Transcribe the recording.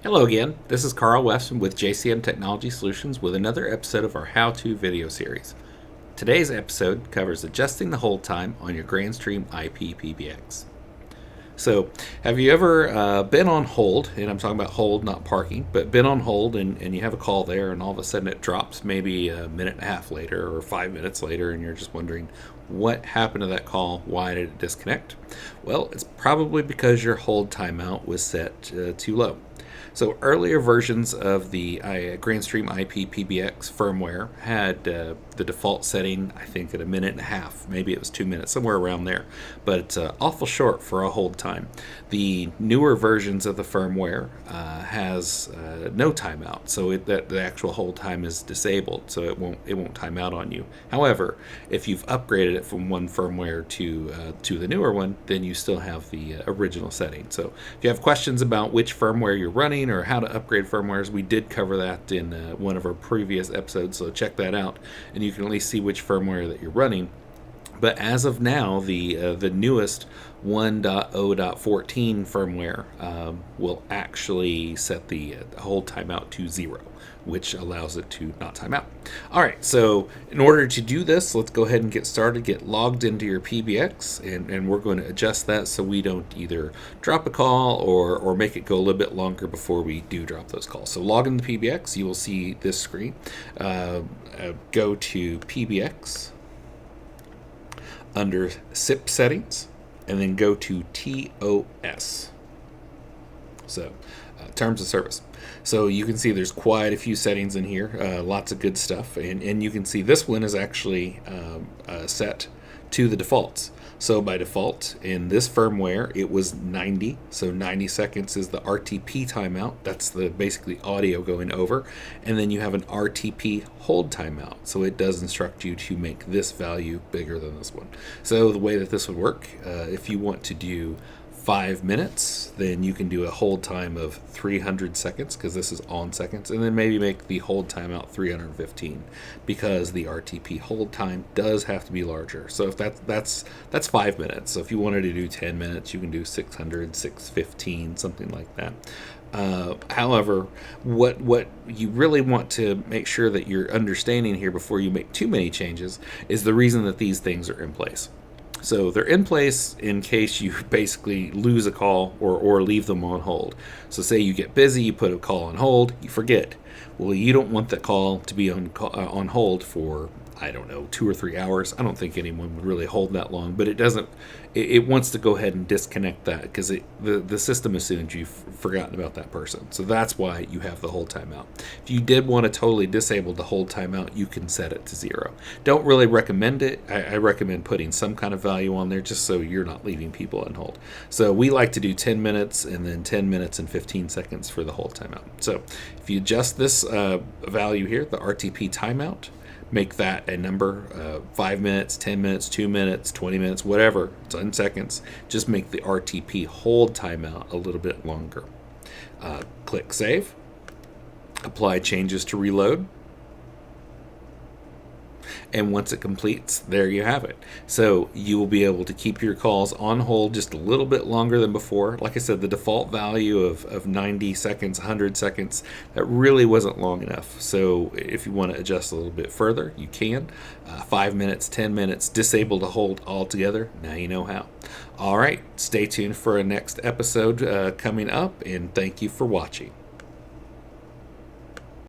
Hello again, this is Carl Weston with JCM Technology Solutions with another episode of our how-to video series. Today's episode covers adjusting the hold time on your Grandstream IP PBX. So, have you ever been on hold, and I'm talking about hold, not parking, but been on hold and you have a call there and all of a sudden it drops maybe a minute and a half later or 5 minutes later and you're just wondering what happened to that call, why did it disconnect? Well, it's probably because your hold timeout was set too low. So earlier versions of the Grandstream IP PBX firmware had the default setting, I think, at a minute and a half. Maybe it was 2 minutes, somewhere around there. But it's awful short for a hold time. The newer versions of the firmware has no timeout, so the actual hold time is disabled, so it won't time out on you. However, if you've upgraded it from one firmware to the newer one, then you still have the original setting. So if you have questions about which firmware you're running or how to upgrade firmwares, we did cover that in one of our previous episodes, so check that out and you can at least see which firmware that you're running. But as of now, the newest 1.0.14 firmware will actually set the hold timeout to 0, which allows it to not time out. All right, so in order to do this, let's go ahead and get started. Get logged into your PBX, and we're going to adjust that so we don't either drop a call or make it go a little bit longer before we do drop those calls. So log in the PBX, you will see this screen. Go to PBX under SIP settings, and then go to TOS. So, terms of service. So you can see there's quite a few settings in here, lots of good stuff, and you can see this one is actually set to the defaults. So by default, in this firmware, it was 90. So 90 seconds is the RTP timeout. That's the basically audio going over. And then you have an RTP hold timeout. So it does instruct you to make this value bigger than this one. So the way that this would work, if you want to do 5 minutes, then you can do a hold time of 300 seconds because this is on seconds, and then maybe make the hold timeout 315 because the RTP hold time does have to be larger. So if that's 5 minutes. So if you wanted to do 10 minutes, you can do 600, 615, something like that. However, what you really want to make sure that you're understanding here before you make too many changes is the reason that these things are in place. So they're in place in case you basically lose a call or leave them on hold. So say you get busy, you put a call on hold, you forget. Well, you don't want the call to be on hold for, I don't know, 2 or 3 hours. I don't think anyone would really hold that long, but it doesn't. It wants to go ahead and disconnect that because the system assumes you've forgotten about that person. So that's why you have the hold timeout. If you did want to totally disable the hold timeout, you can set it to 0. Don't really recommend it. I recommend putting some kind of value on there just so you're not leaving people on hold. So we like to do 10 minutes and then 10 minutes and 15 seconds for the hold timeout. So if you adjust this value here, the RTP timeout, make that a number, 5 minutes, 10 minutes, 2 minutes, 20 minutes, whatever, 10 seconds. Just make the RTP hold timeout a little bit longer. Click Save. Apply changes to reload. And once it completes, there you have it. So you will be able to keep your calls on hold just a little bit longer than before. Like I said, the default value of 90 seconds, 100 seconds, that really wasn't long enough. So if you want to adjust a little bit further, you can. 5 minutes, 10 minutes, disable the hold altogether. Now you know how. All right, stay tuned for a next episode coming up, and thank you for watching.